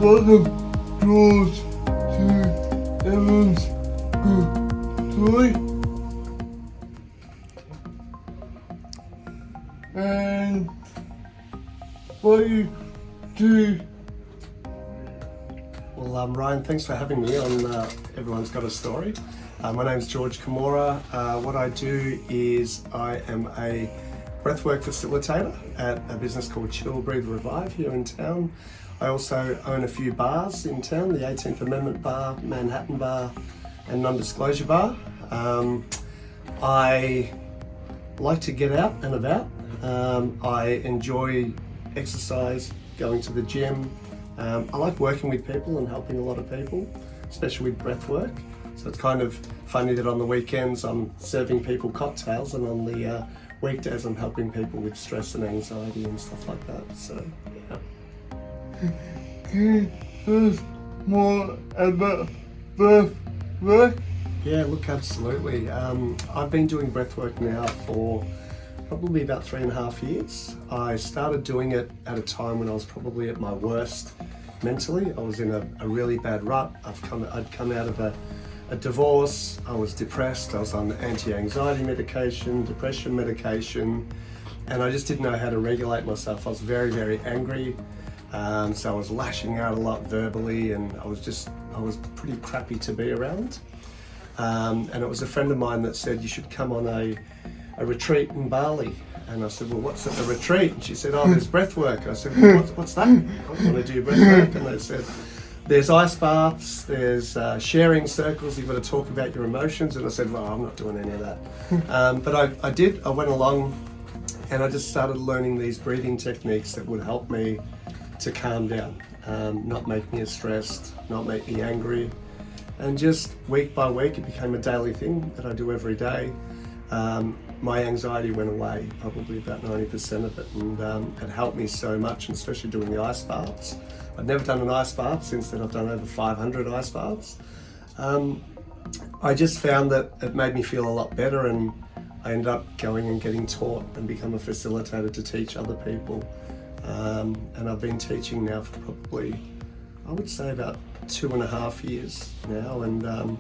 welcome George to Evan's Good Story. And what you do. Well, Ryan, thanks for having me on Everyone's Got a Story. My name's Gorge Camorra. What I do is I am a breathwork facilitator at a business called Chill, Breathe, Revive here in town. I also own a few bars in town, the 18th Amendment Bar, Manhattan Bar and Non-Disclosure Bar. I like to get out and about. I enjoy exercise, going to the gym. I like working with people and helping a lot of people, especially with breath work. So it's kind of funny that on the weekends I'm serving people cocktails and on the weekdays I'm helping people with stress and anxiety and stuff like that. So, yeah. Can you tell us more about breath work? Yeah, look, absolutely. I've been doing breath work now for probably about 3.5 years. I started doing it at a time when I was probably at my worst mentally. I was in a really bad rut. I'd come out of a divorce. I was depressed. I was on anti-anxiety medication, depression medication, and I just didn't know how to regulate myself. I was very, very angry. So I was lashing out a lot verbally, and I was pretty crappy to be around. And it was a friend of mine that said, you should come on a retreat in Bali. And I said, well, what's at the retreat? And she said, oh, there's breath work. I said, well, what's that? I want to do breath work. And they said, there's ice baths, there's sharing circles, you've got to talk about your emotions. And I said, well, I'm not doing any of that. But I went along and I just started learning these breathing techniques that would help me to calm down, not make me as stressed, not make me angry. And just week by week, it became a daily thing that I do every day. My anxiety went away, probably about 90% of it, and it helped me so much, and especially doing the ice baths. I've never done an ice bath. Since then I've done over 500 ice baths. I just found that it made me feel a lot better, and I ended up going and getting taught and become a facilitator to teach other people. And I've been teaching now for probably, I would say about 2.5 years now, and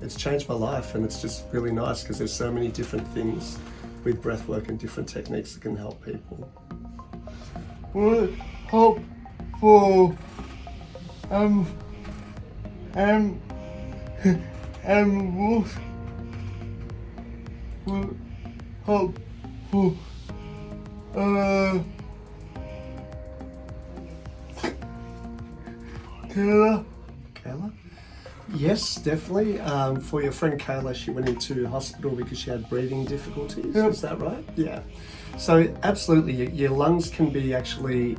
it's changed my life, and it's just really nice because there's so many different things with breathwork and different techniques that can help people. What help for animals would help for Kayla? Yes, definitely. For your friend Kayla, she went into hospital because she had breathing difficulties. Yep. Is that right? Yeah. So absolutely, your lungs can be actually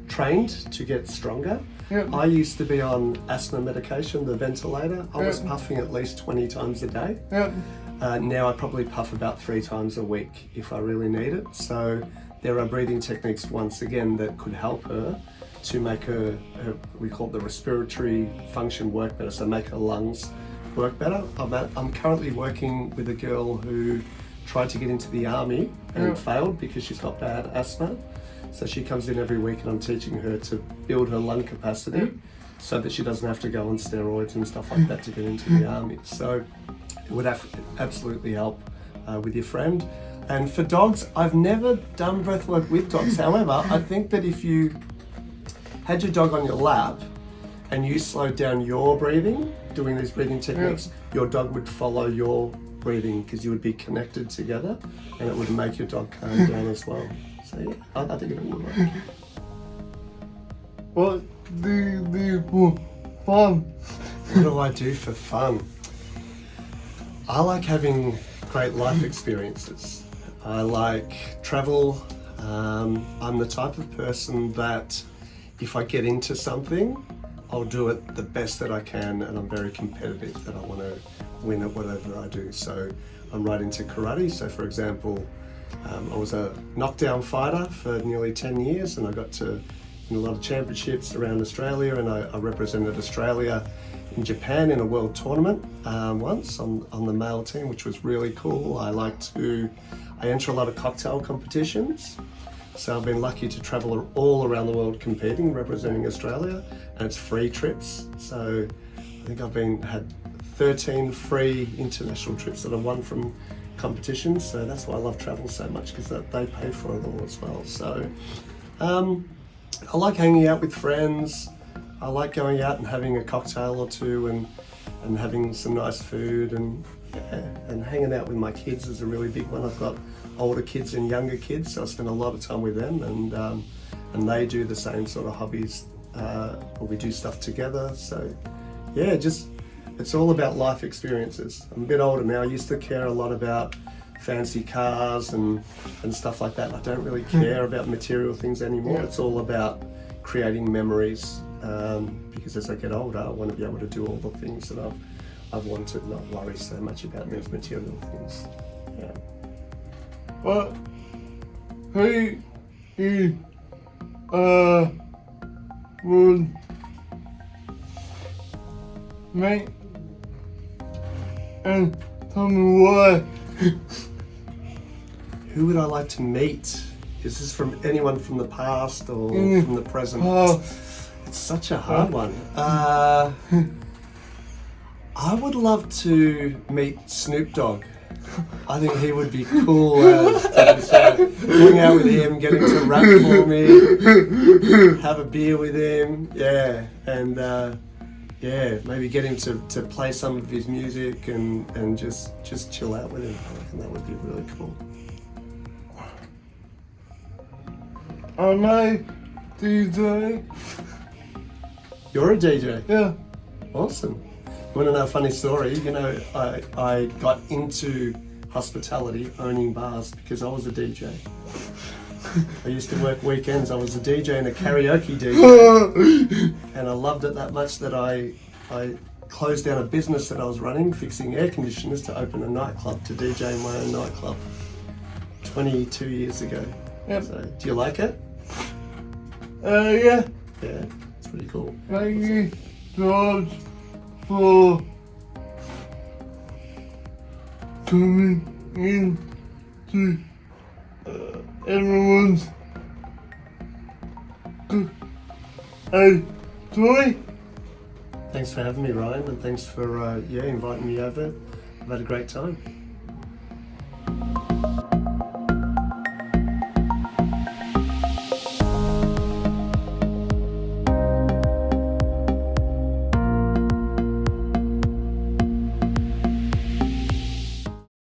trained to get stronger. Yep. I used to be on asthma medication, the ventilator. I was puffing at least 20 times a day. Yep. Now I probably puff about 3 times a week if I really need it. So there are breathing techniques, once again, that could help her to make her, we call it the respiratory function, work better, so make her lungs work better. I'm currently working with a girl who tried to get into the army and failed because she's got bad asthma. So she comes in every week and I'm teaching her to build her lung capacity so that she doesn't have to go on steroids and stuff like that to get into the army. So it would absolutely help with your friend. And for dogs, I've never done breathwork with dogs. However, I think that if you had your dog on your lap and you slowed down your breathing, doing these breathing techniques, your dog would follow your breathing because you would be connected together, and it would make your dog calm down as well. So yeah, I think it would work. What do you do for fun? What do I do for fun? I like having great life experiences. I like travel. I'm the type of person that if I get into something, I'll do it the best that I can, and I'm very competitive, that I want to win at whatever I do. So I'm right into karate. So for example, I was a knockdown fighter for nearly 10 years, and I got to win a lot of championships around Australia, and I represented Australia in Japan in a world tournament once on the male team, which was really cool. I enter a lot of cocktail competitions. So I've been lucky to travel all around the world competing, representing Australia, and it's free trips. So I think I've had 13 free international trips that I've won from competitions. So that's why I love travel so much, because they pay for it all as well. So I like hanging out with friends. I like going out and having a cocktail or two and having some nice food and hanging out with my kids is a really big one. I've got older kids and younger kids, so I spend a lot of time with them, and they do the same sort of hobbies, or we do stuff together. So yeah, it's all about life experiences. I'm a bit older now. I used to care a lot about fancy cars and stuff like that. I don't really care about material things anymore. It's all about creating memories, because as I get older, I want to be able to do all the things that I've wanted, not worry so much about those material things. Yeah. But he would make and tell me why. Who would I like to meet? Is this from anyone from the past or from the present? It's such a hard one. I would love to meet Snoop Dogg. I think he would be cool to hang out with him, get him to rap for me, have a beer with him, and maybe get him to play some of his music and just chill out with him. I reckon that would be really cool. Am I DJ? You're a DJ? Yeah. Awesome. You want to know a funny story? You know, I got into hospitality, owning bars, because I was a DJ. I used to work weekends. I was a DJ and a karaoke DJ. And I loved it that much that I closed down a business that I was running, fixing air conditioners, to open a nightclub, to DJ my own nightclub 22 years ago. Yep. So, do you like it? Yeah. Yeah, it's pretty cool. Thank you, George, for coming in to everyone's joy. Thanks for having me, Ryan, and thanks for inviting me over. I've had a great time.